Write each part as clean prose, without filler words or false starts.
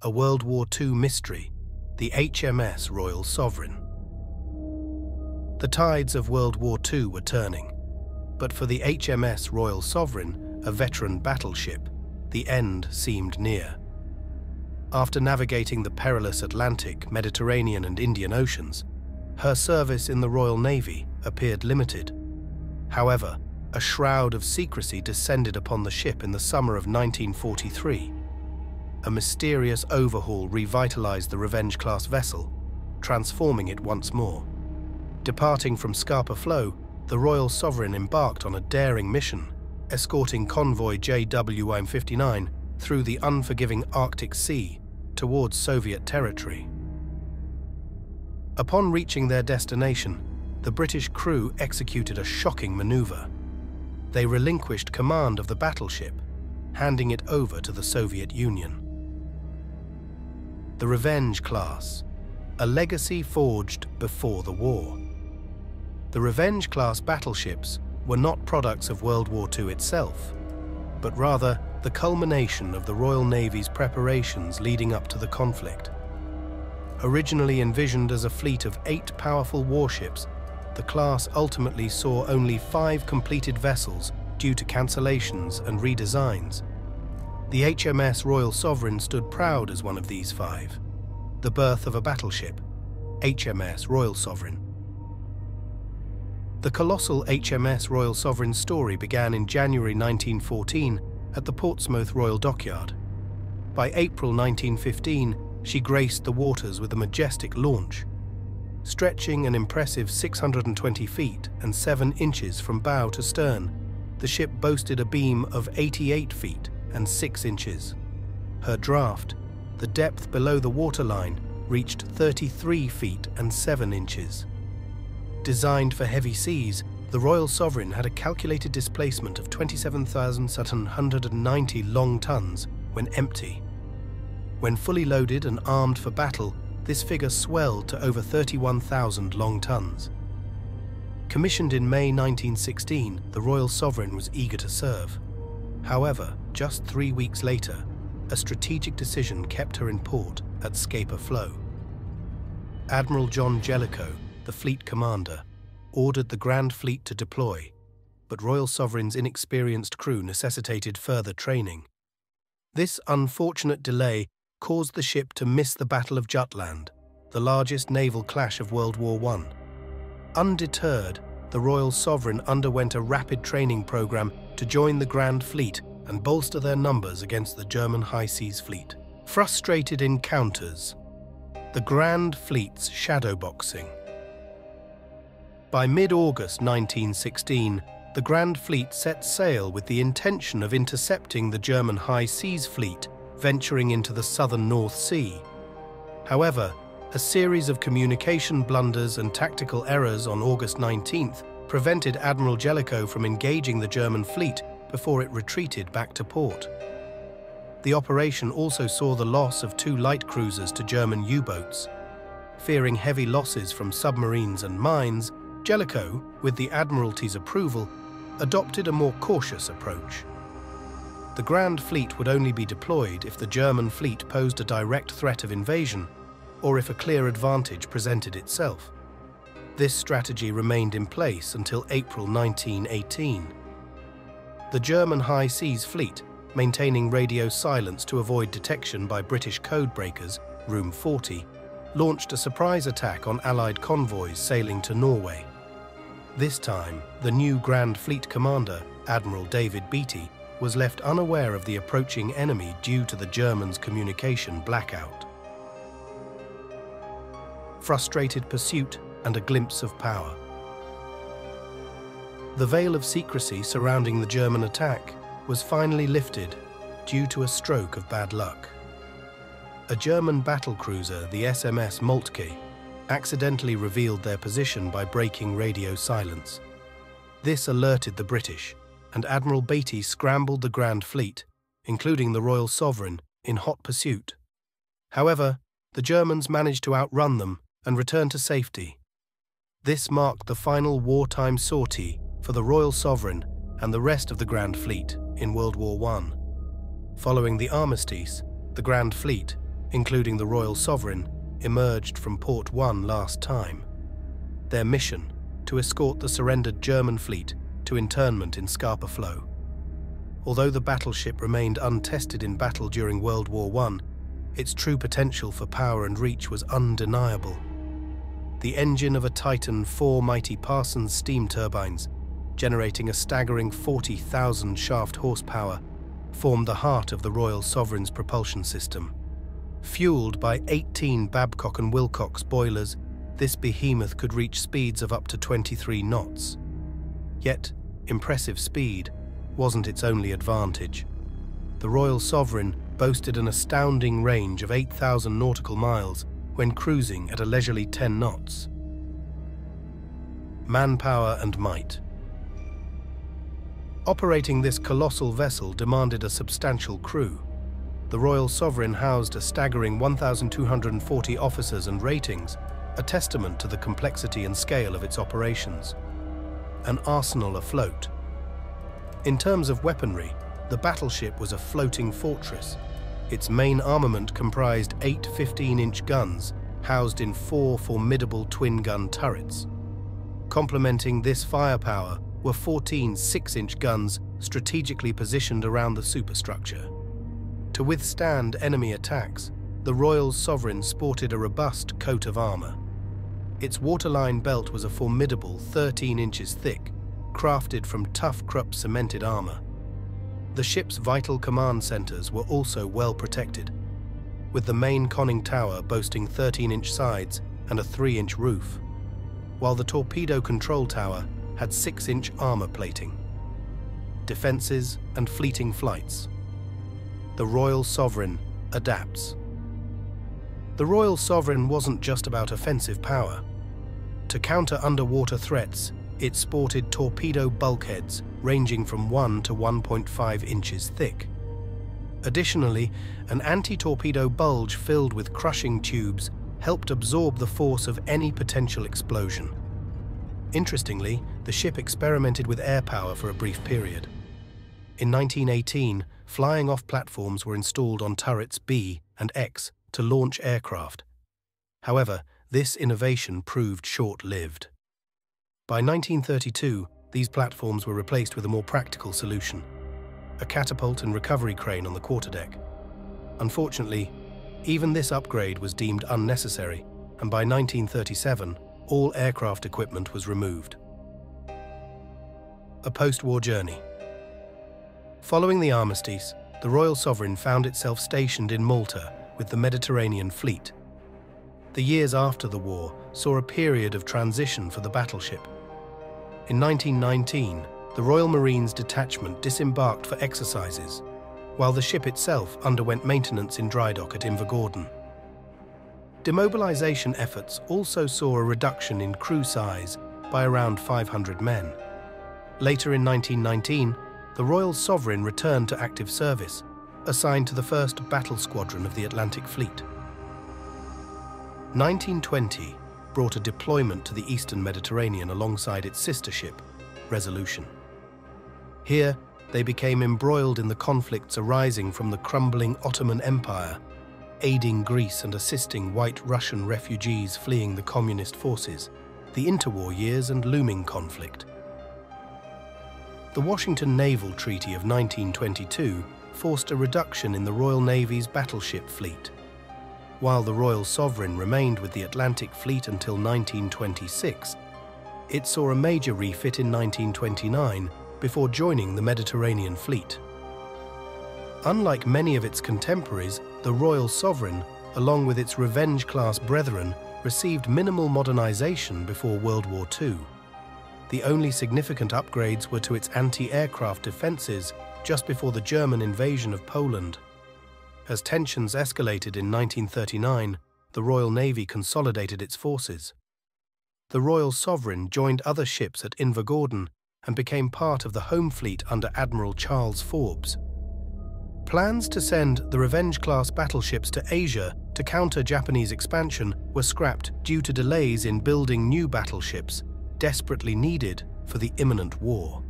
a World War II mystery, the HMS Royal Sovereign. The tides of World War II were turning, but for the HMS Royal Sovereign, a veteran battleship, the end seemed near. After navigating the perilous Atlantic, Mediterranean and Indian Oceans, her service in the Royal Navy appeared limited. However, a shroud of secrecy descended upon the ship in the summer of 1943. A mysterious overhaul revitalized the Revenge-class vessel, transforming it once more. Departing from Scapa Flow, the Royal Sovereign embarked on a daring mission, escorting convoy JWM-59 through the unforgiving Arctic Sea towards Soviet territory. Upon reaching their destination, the British crew executed a shocking maneuver. They relinquished command of the battleship, handing it over to the Soviet Union. The Revenge class, a legacy forged before the war. The Revenge-class battleships were not products of World War II itself, but rather the culmination of the Royal Navy's preparations leading up to the conflict. Originally envisioned as a fleet of 8 powerful warships, the class ultimately saw only 5 completed vessels due to cancellations and redesigns. The HMS Royal Sovereign stood proud as one of these 5. The birth of a battleship, HMS Royal Sovereign. The colossal HMS Royal Sovereign story began in January 1914 at the Portsmouth Royal Dockyard. By April 1915, she graced the waters with a majestic launch. Stretching an impressive 620 feet and 7 inches from bow to stern, the ship boasted a beam of 88 feet and 6 inches. Her draft, the depth below the waterline, reached 33 feet and 7 inches. Designed for heavy seas, the Royal Sovereign had a calculated displacement of 27,790 long tons when empty. When fully loaded and armed for battle, this figure swelled to over 31,000 long tons. Commissioned in May 1916, the Royal Sovereign was eager to serve. However, just 3 weeks later, a strategic decision kept her in port at Scapa Flow. Admiral John Jellicoe, the fleet commander, ordered the Grand Fleet to deploy, but Royal Sovereign's inexperienced crew necessitated further training. This unfortunate delay caused the ship to miss the Battle of Jutland, the largest naval clash of World War I. Undeterred, the Royal Sovereign underwent a rapid training program to join the Grand Fleet and bolster their numbers against the German High Seas Fleet. Frustrated encounters. The Grand Fleet's shadowboxing. By mid-August 1916, the Grand Fleet set sail with the intention of intercepting the German High Seas Fleet venturing into the southern North Sea. However, a series of communication blunders and tactical errors on August 19th prevented Admiral Jellicoe from engaging the German fleet before it retreated back to port. The operation also saw the loss of 2 light cruisers to German U-boats. Fearing heavy losses from submarines and mines, Jellicoe, with the Admiralty's approval, adopted a more cautious approach. The Grand Fleet would only be deployed if the German fleet posed a direct threat of invasion, or if a clear advantage presented itself. This strategy remained in place until April 1918. The German High Seas Fleet, maintaining radio silence to avoid detection by British codebreakers, Room 40, launched a surprise attack on Allied convoys sailing to Norway. This time, the new Grand Fleet commander, Admiral David Beatty, was left unaware of the approaching enemy due to the Germans' communication blackout. Frustrated pursuit and a glimpse of power. The veil of secrecy surrounding the German attack was finally lifted due to a stroke of bad luck. A German battlecruiser, the SMS Moltke, accidentally revealed their position by breaking radio silence. This alerted the British, and Admiral Beatty scrambled the Grand Fleet, including the Royal Sovereign, in hot pursuit. However, the Germans managed to outrun them and return to safety. This marked the final wartime sortie for the Royal Sovereign and the rest of the Grand Fleet in World War I. Following the armistice, the Grand Fleet, including the Royal Sovereign, emerged from Port 1 last time. Their mission, to escort the surrendered German fleet to internment in Scapa Flow. Although the battleship remained untested in battle during World War I, its true potential for power and reach was undeniable. The engine of a Titan 4 mighty Parsons steam turbines, generating a staggering 40,000 shaft horsepower, formed the heart of the Royal Sovereign's propulsion system. Fueled by 18 Babcock and Wilcox boilers, this behemoth could reach speeds of up to 23 knots. Yet, impressive speed wasn't its only advantage. The Royal Sovereign boasted an astounding range of 8,000 nautical miles when cruising at a leisurely 10 knots. Manpower and might. Operating this colossal vessel demanded a substantial crew. The Royal Sovereign housed a staggering 1,240 officers and ratings, a testament to the complexity and scale of its operations. An arsenal afloat. In terms of weaponry, the battleship was a floating fortress. Its main armament comprised 8 15-inch guns, housed in 4 formidable twin-gun turrets. Complementing this firepower were 14 6-inch guns strategically positioned around the superstructure. To withstand enemy attacks, the Royal Sovereign sported a robust coat of armor. Its waterline belt was a formidable 13 inches thick, crafted from tough Krupp cemented armor. The ship's vital command centers were also well protected, with the main conning tower boasting 13-inch sides and a 3-inch roof, while the torpedo control tower had 6-inch armor plating. Defenses and fleeting flights. The Royal Sovereign adapts. The Royal Sovereign wasn't just about offensive power. To counter underwater threats, it sported torpedo bulkheads ranging from 1 to 1.5 inches thick. Additionally, an anti-torpedo bulge filled with crushing tubes helped absorb the force of any potential explosion. Interestingly, the ship experimented with air power for a brief period. In 1918, flying-off platforms were installed on turrets B and X to launch aircraft. However, this innovation proved short-lived. By 1932, these platforms were replaced with a more practical solution: a catapult and recovery crane on the quarterdeck. Unfortunately, even this upgrade was deemed unnecessary, and by 1937, all aircraft equipment was removed. A post-war journey. Following the armistice, the Royal Sovereign found itself stationed in Malta with the Mediterranean Fleet. The years after the war saw a period of transition for the battleship. In 1919, the Royal Marines Detachment disembarked for exercises, while the ship itself underwent maintenance in dry dock at Invergordon. Demobilization efforts also saw a reduction in crew size by around 500 men. Later in 1919, the Royal Sovereign returned to active service, assigned to the 1st Battle Squadron of the Atlantic Fleet. 1920 brought a deployment to the eastern Mediterranean alongside its sister ship, Resolution. Here, they became embroiled in the conflicts arising from the crumbling Ottoman Empire, aiding Greece and assisting white Russian refugees fleeing the communist forces, the interwar years and looming conflict. The Washington Naval Treaty of 1922 forced a reduction in the Royal Navy's battleship fleet. While the Royal Sovereign remained with the Atlantic Fleet until 1926, it saw a major refit in 1929 before joining the Mediterranean Fleet. Unlike many of its contemporaries, the Royal Sovereign, along with its Revenge-class brethren, received minimal modernization before World War II. The only significant upgrades were to its anti-aircraft defenses just before the German invasion of Poland. As tensions escalated in 1939, the Royal Navy consolidated its forces. The Royal Sovereign joined other ships at Invergordon and became part of the home fleet under Admiral Charles Forbes. Plans to send the Revenge-class battleships to Asia to counter Japanese expansion were scrapped due to delays in building new battleships, desperately needed for the imminent war.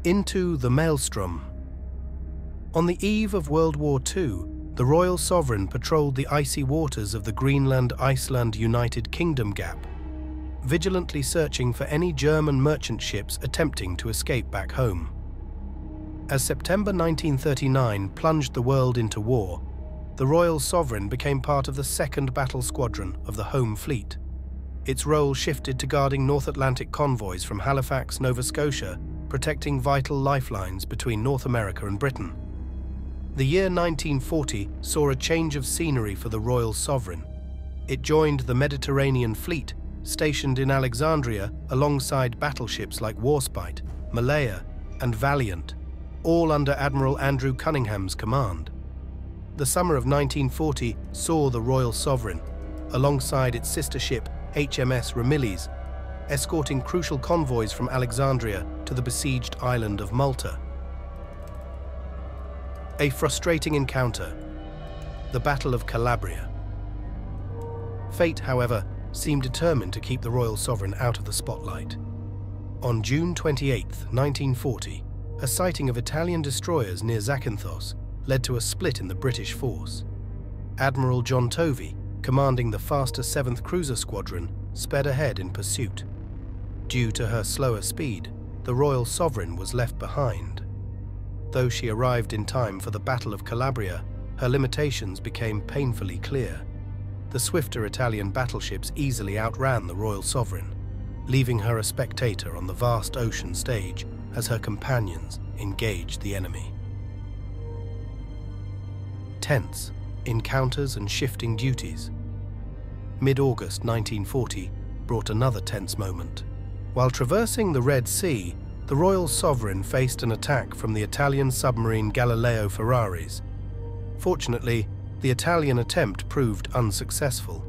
Into the maelstrom. On the eve of World War II, The Royal Sovereign patrolled the icy waters of the Greenland-Iceland United Kingdom Gap, vigilantly searching for any German merchant ships attempting to escape back home. As September 1939 plunged the world into war, the Royal Sovereign became part of the 2nd Battle Squadron of the Home Fleet. Its role shifted to guarding North Atlantic convoys from Halifax, Nova Scotia, protecting vital lifelines between North America and Britain. The year 1940 saw a change of scenery for the Royal Sovereign. It joined the Mediterranean Fleet, stationed in Alexandria alongside battleships like Warspite, Malaya, and Valiant, all under Admiral Andrew Cunningham's command. The summer of 1940 saw the Royal Sovereign, alongside its sister ship HMS Royal, escorting crucial convoys from Alexandria to the besieged island of Malta. A frustrating encounter, the Battle of Calabria. Fate, however, seemed determined to keep the Royal Sovereign out of the spotlight. On June 28, 1940, a sighting of Italian destroyers near Zakynthos led to a split in the British force. Admiral John Tovey, commanding the faster 7th Cruiser Squadron, sped ahead in pursuit. Due to her slower speed, the Royal Sovereign was left behind. Though she arrived in time for the Battle of Calabria, her limitations became painfully clear. The swifter Italian battleships easily outran the Royal Sovereign, leaving her a spectator on the vast ocean stage as her companions engaged the enemy. Tense encounters and shifting duties. Mid-August 1940 brought another tense moment. While traversing the Red Sea, the Royal Sovereign faced an attack from the Italian submarine Galileo Ferraris. Fortunately, the Italian attempt proved unsuccessful.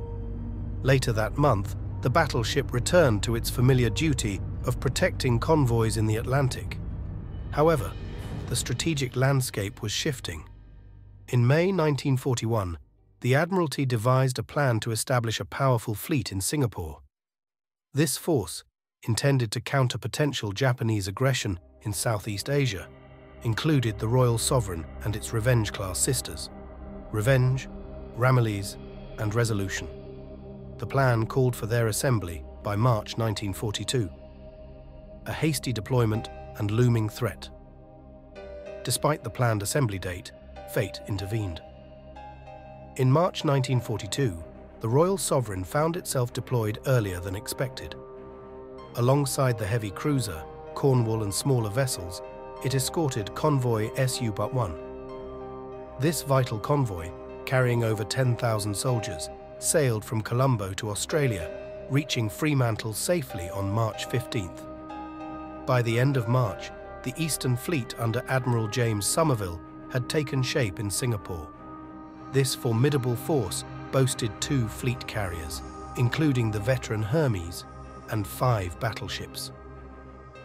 Later that month, the battleship returned to its familiar duty of protecting convoys in the Atlantic. However, the strategic landscape was shifting. In May 1941, the Admiralty devised a plan to establish a powerful fleet in Singapore. This force, intended to counter potential Japanese aggression in Southeast Asia, included the Royal Sovereign and its Revenge-class sisters, Revenge, Ramillies, and Resolution. The plan called for their assembly by March 1942. A hasty deployment and looming threat. Despite the planned assembly date, fate intervened. In March 1942, the Royal Sovereign found itself deployed earlier than expected. Alongside the heavy cruiser, Cornwall and smaller vessels, it escorted convoy SU-1. This vital convoy, carrying over 10,000 soldiers, sailed from Colombo to Australia, reaching Fremantle safely on March 15th. By the end of March, the Eastern Fleet under Admiral James Somerville had taken shape in Singapore. This formidable force boasted 2 fleet carriers, including the veteran Hermes, and 5 battleships.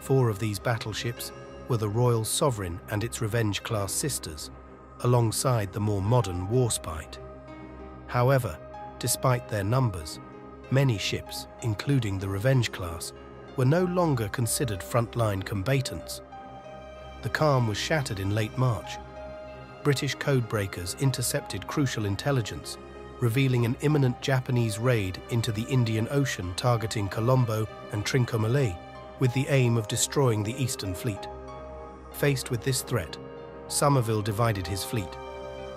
4 of these battleships were the Royal Sovereign and its Revenge-class sisters, alongside the more modern Warspite. However, despite their numbers, many ships, including the Revenge-class, were no longer considered frontline combatants. The calm was shattered in late March. British codebreakers intercepted crucial intelligence, revealing an imminent Japanese raid into the Indian Ocean targeting Colombo and Trincomalee, with the aim of destroying the Eastern Fleet. Faced with this threat, Somerville divided his fleet.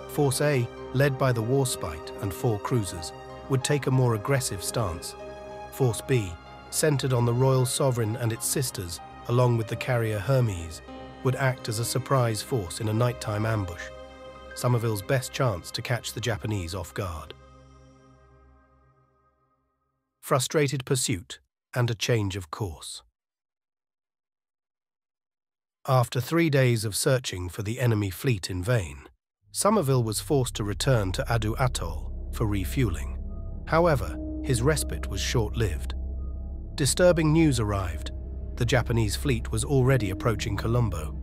Force A, led by the Warspite and 4 cruisers, would take a more aggressive stance. Force B, centered on the Royal Sovereign and its sisters, along with the carrier Hermes, would act as a surprise force in a nighttime ambush, Somerville's best chance to catch the Japanese off guard. Frustrated pursuit and a change of course. After 3 days of searching for the enemy fleet in vain, Somerville was forced to return to Adu Atoll for refueling. However, his respite was short-lived. Disturbing news arrived. The Japanese fleet was already approaching Colombo.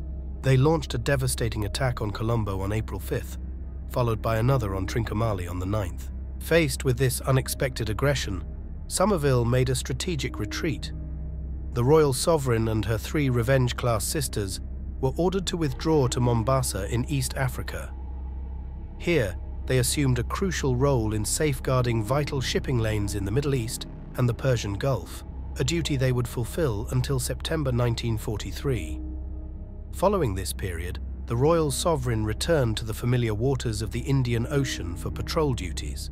They launched a devastating attack on Colombo on April 5th, followed by another on Trincomalee on the 9th. Faced with this unexpected aggression, Somerville made a strategic retreat. The Royal Sovereign and her 3 Revenge-class sisters were ordered to withdraw to Mombasa in East Africa. Here, they assumed a crucial role in safeguarding vital shipping lanes in the Middle East and the Persian Gulf, a duty they would fulfill until September 1943. Following this period, the Royal Sovereign returned to the familiar waters of the Indian Ocean for patrol duties.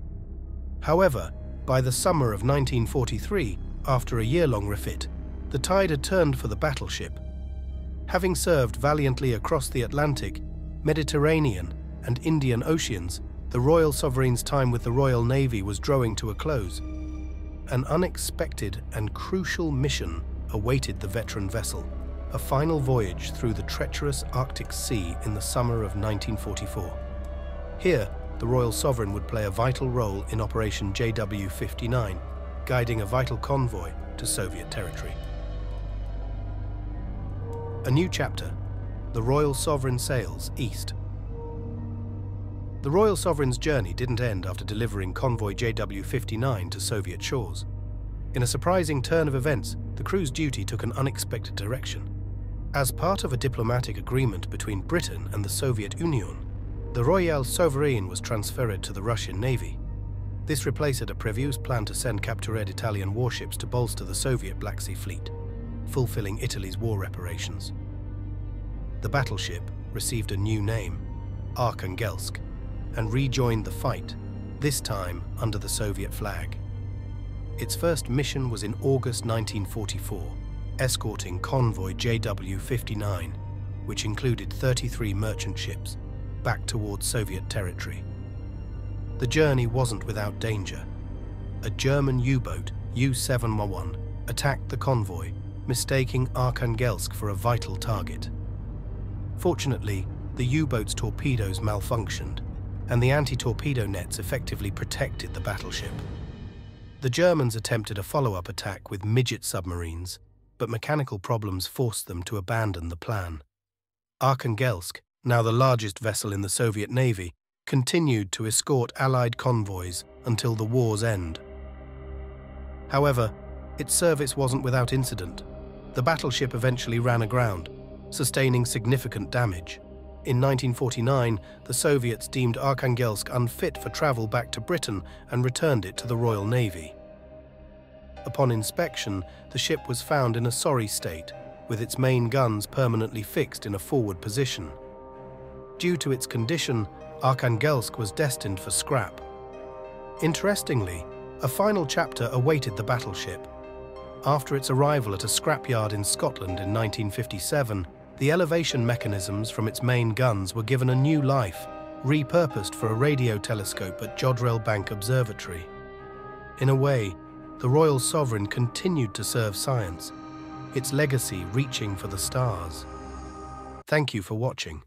However, by the summer of 1943, after a year-long refit, the tide had turned for the Battleship. Having served valiantly across the Atlantic, Mediterranean, and Indian Oceans, the Royal Sovereign's time with the Royal Navy was drawing to a close. An unexpected and crucial mission awaited the veteran vessel, a final voyage through the treacherous Arctic Sea in the summer of 1944. Here, the Royal Sovereign would play a vital role in Operation JW-59, guiding a vital convoy to Soviet territory. A new chapter. The Royal Sovereign sails east. The Royal Sovereign's journey didn't end after delivering convoy JW-59 to Soviet shores. In a surprising turn of events, the crew's duty took an unexpected direction. As part of a diplomatic agreement between Britain and the Soviet Union, the Royal Sovereign was transferred to the Russian Navy. This replaced a previous plan to send captured Italian warships to bolster the Soviet Black Sea Fleet, fulfilling Italy's war reparations. The battleship received a new name, Arkhangelsk, and rejoined the fight, this time under the Soviet flag. Its first mission was in August 1944, escorting convoy JW-59, which included 33 merchant ships, back towards Soviet territory. The journey wasn't without danger. A German U-boat, U-711, attacked the convoy, mistaking Arkhangelsk for a vital target. Fortunately, the U-boat's torpedoes malfunctioned, and the anti-torpedo nets effectively protected the battleship. The Germans attempted a follow-up attack with midget submarines, but mechanical problems forced them to abandon the plan. Arkhangelsk, now the largest vessel in the Soviet Navy, continued to escort Allied convoys until the war's end. However, its service wasn't without incident. The battleship eventually ran aground, sustaining significant damage. In 1949, the Soviets deemed Arkhangelsk unfit for travel back to Britain and returned it to the Royal Navy. Upon inspection, the ship was found in a sorry state, with its main guns permanently fixed in a forward position. Due to its condition, Arkhangelsk was destined for scrap. Interestingly, a final chapter awaited the battleship. After its arrival at a scrapyard in Scotland in 1957, the elevation mechanisms from its main guns were given a new life, repurposed for a radio telescope at Jodrell Bank Observatory. In a way, the Royal Sovereign continued to serve science, its legacy reaching for the stars. Thank you for watching.